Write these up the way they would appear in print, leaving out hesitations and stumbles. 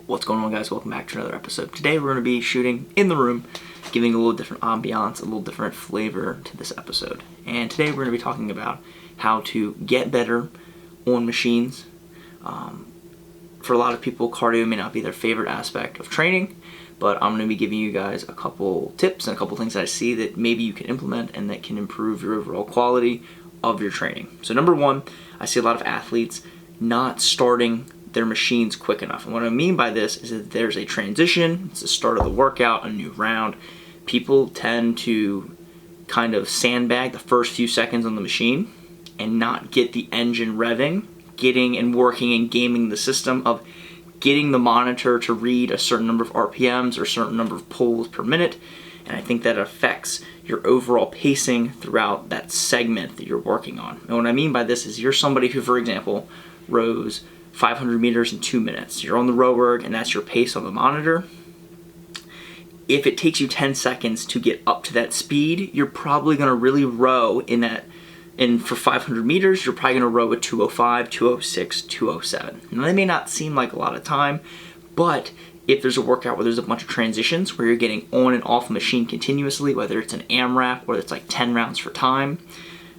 What's going on, guys? Welcome back to another episode. Today we're going to be shooting in the room, giving a little different ambiance, a little different flavor to this episode. And today we're going to be talking about how to get better on machines. For a lot of people, cardio may not be their favorite aspect of training, but I'm going to be giving you guys a couple tips and a couple things that I see that maybe you can implement and that can improve your overall quality of your training. So number one, I see a lot of athletes not starting their machines quick enough. And what I mean by this is that there's a transition, it's the start of the workout, a new round. People tend to kind of sandbag the first few seconds on the machine and not get the engine revving, getting and working and gaming the system of getting the monitor to read a certain number of RPMs or a certain number of pulls per minute. And I think that affects your overall pacing throughout that segment that you're working on. And what I mean by this is you're somebody who, for example, rows 500 meters in 2 minutes. You're on the row erg and that's your pace on the monitor. If it takes you 10 seconds to get up to that speed, you're probably going to really row in that. And for 500 meters, you're probably going to row at 205, 206, 207. Now that may not seem like a lot of time, but if there's a workout where there's a bunch of transitions where you're getting on and off machine continuously, whether it's an AMRAP or it's like 10 rounds for time,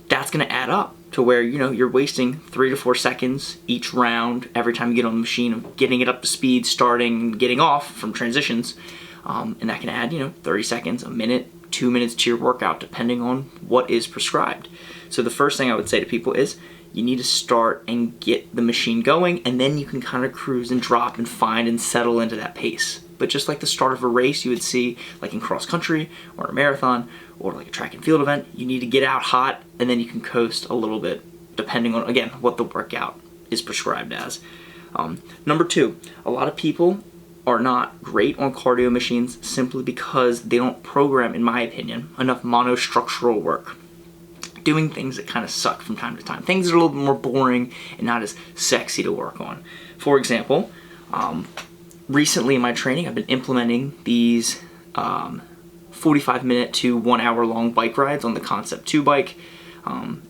that's going to add up to where, you know, you're wasting 3 to 4 seconds each round every time you get on the machine of getting it up to speed, starting, getting off from transitions. And that can add, 30 seconds, a minute, 2 minutes to your workout, depending on what is prescribed. So the first thing I would say to people is you need to start and get the machine going, and then you can kind of cruise and drop and find and settle into that pace. But just like the start of a race you would see like in cross country or a marathon or like a track and field event, you need to get out hot and then you can coast a little bit depending on, again, what the workout is prescribed as. Number two, a lot of people are not great on cardio machines simply because they don't program, in my opinion, enough monostructural work. Doing things that kind of suck from time to time. Things that are a little bit more boring and not as sexy to work on. For example, recently in my training, I've been implementing these 45-minute to 1 hour long bike rides on the Concept 2 bike,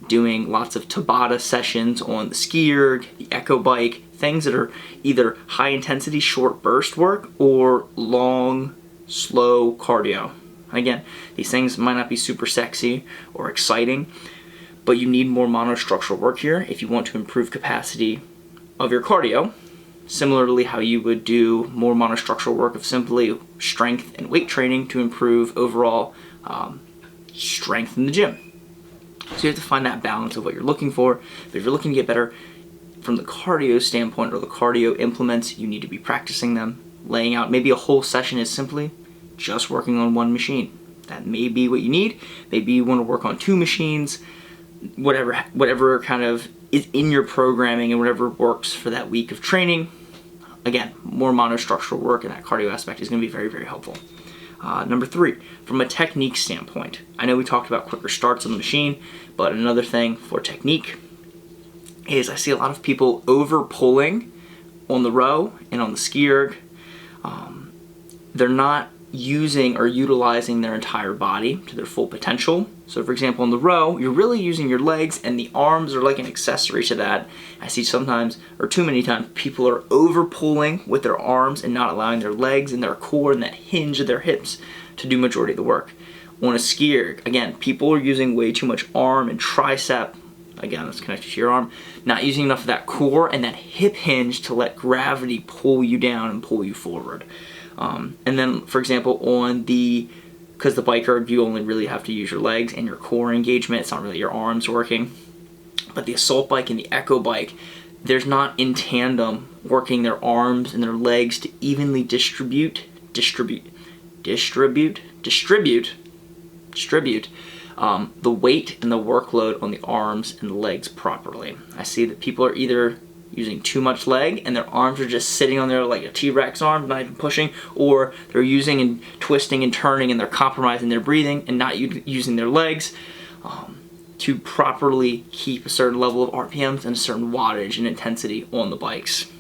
doing lots of Tabata sessions on the ski erg, the Echo bike, things that are either high intensity, short burst work or long, slow cardio. Again, these things might not be super sexy or exciting, but you need more monostructural work here if you want to improve capacity of your cardio. Similarly, how you would do more monostructural work of simply strength and weight training to improve overall strength in the gym. So you have to find that balance of what you're looking for. But if you're looking to get better from the cardio standpoint or the cardio implements, you need to be practicing them, laying out. Maybe a whole session is simply just working on one machine. That may be what you need. Maybe you want to work on 2 machines, whatever kind of is in your programming and whatever works for that week of training. Again, more monostructural work in that cardio aspect is going to be very, very helpful. Number 3, from a technique standpoint, I know we talked about quicker starts on the machine, but another thing for technique is I see a lot of people over pulling on the row and on the ski erg. They're not using or utilizing their entire body to their full potential. So for example, on the row, you're really using your legs and the arms are like an accessory to that. I see sometimes, or too many times, people are over pulling with their arms and not allowing their legs and their core and that hinge of their hips to do majority of the work. On a ski erg, again, people are using way too much arm and tricep, again, that's connected to your arm, not using enough of that core and that hip hinge to let gravity pull you down and pull you forward. And then, for example, because the bike erg, you only really have to use your legs and your core engagement. It's not really your arms working. But the assault bike and the Echo bike, there's not in tandem working their arms and their legs to evenly distribute the weight and the workload on the arms and the legs properly. I see that people are either using too much leg and their arms are just sitting on there like a T-Rex arm, not even pushing, or they're using and twisting and turning and they're compromising their breathing and not using their legs to properly keep a certain level of RPMs and a certain wattage and intensity on the bikes.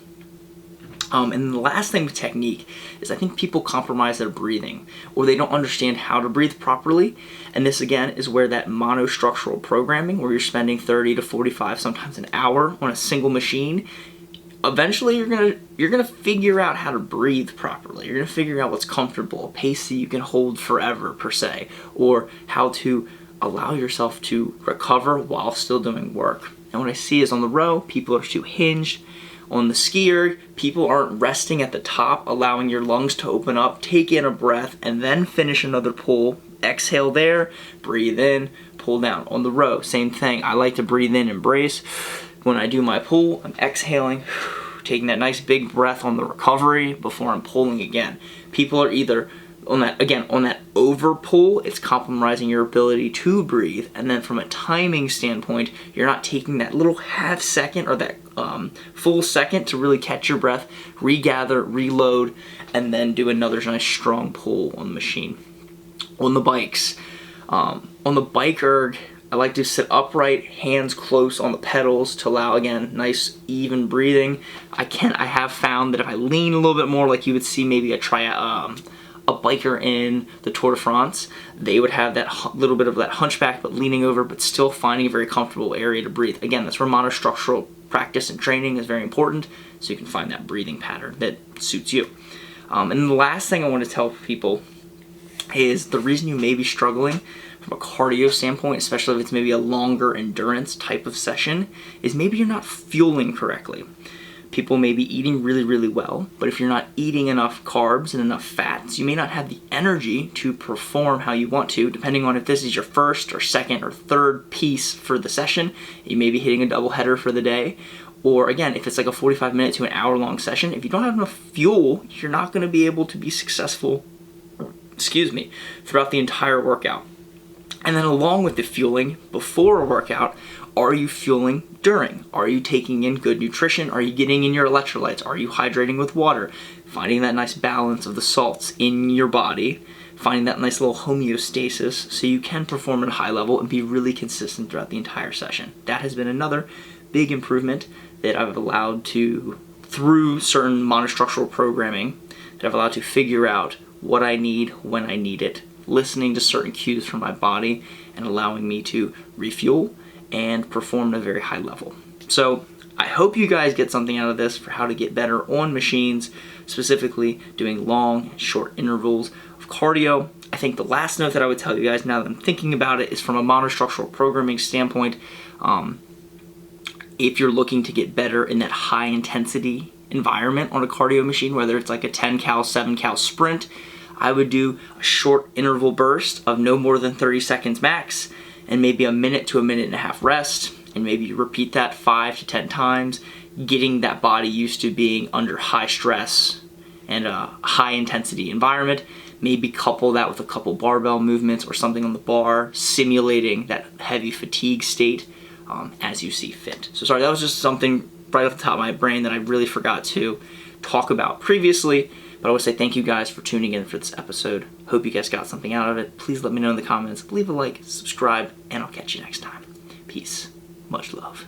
And the last thing with technique is I think people compromise their breathing or they don't understand how to breathe properly. And this again is where that monostructural programming, where you're spending 30 to 45, sometimes an hour on a single machine, eventually you're gonna figure out how to breathe properly. You're gonna figure out what's comfortable, a pace that you can hold forever per se, or how to allow yourself to recover while still doing work. And what I see is on the row, people are too hinged. On the ski erg, people aren't resting at the top, allowing your lungs to open up, take in a breath, and then finish another pull. Exhale there, breathe in, pull down. On the row, same thing. I like to breathe in and brace. When I do my pull, I'm exhaling, taking that nice big breath on the recovery before I'm pulling again. People are either on that over pull, it's compromising your ability to breathe, and then from a timing standpoint, you're not taking that little half second or that full second to really catch your breath, regather, reload, and then do another nice strong pull on the machine. On the bikes, on the bike erg, I like to sit upright, hands close on the pedals to allow, again, nice even breathing. I have found that if I lean a little bit more, like you would see maybe a biker in the Tour de France, they would have that little bit of that hunchback, but leaning over, but still finding a very comfortable area to breathe. Again, that's where monostructural practice and training is very important, so you can find that breathing pattern that suits you. And the last thing I want to tell people is the reason you may be struggling from a cardio standpoint, especially if it's maybe a longer endurance type of session, is maybe you're not fueling correctly. People may be eating really, really well, but if you're not eating enough carbs and enough fats, you may not have the energy to perform how you want to, depending on if this is your first or second or third piece for the session. You may be hitting a double header for the day. Or again, if it's like a 45-minute to an hour-long session, if you don't have enough fuel, you're not going to be able to be successful, throughout the entire workout. And then along with the fueling before a workout, are you fueling during? Are you taking in good nutrition? Are you getting in your electrolytes? Are you hydrating with water? Finding that nice balance of the salts in your body, finding that nice little homeostasis so you can perform at a high level and be really consistent throughout the entire session. That has been another big improvement that I've allowed to, through certain monostructural programming, that I've allowed to figure out what I need when I need it, listening to certain cues from my body and allowing me to refuel and perform at a very high level. So I hope you guys get something out of this for how to get better on machines, specifically doing long, short intervals of cardio. I think the last note that I would tell you guys now that I'm thinking about it is from a monostructural programming standpoint, if you're looking to get better in that high intensity environment on a cardio machine, whether it's like a 10 cal, 7 cal sprint, I would do a short interval burst of no more than 30 seconds max, and maybe a minute to a minute and a half rest, and maybe you repeat that 5 to 10 times, getting that body used to being under high stress and a high intensity environment. Maybe couple that with a couple barbell movements or something on the bar, simulating that heavy fatigue state as you see fit. So sorry, that was just something right off the top of my brain that I really forgot to talk about previously. But I want to say thank you guys for tuning in for this episode. Hope you guys got something out of it. Please let me know in the comments. Leave a like, subscribe, and I'll catch you next time. Peace. Much love.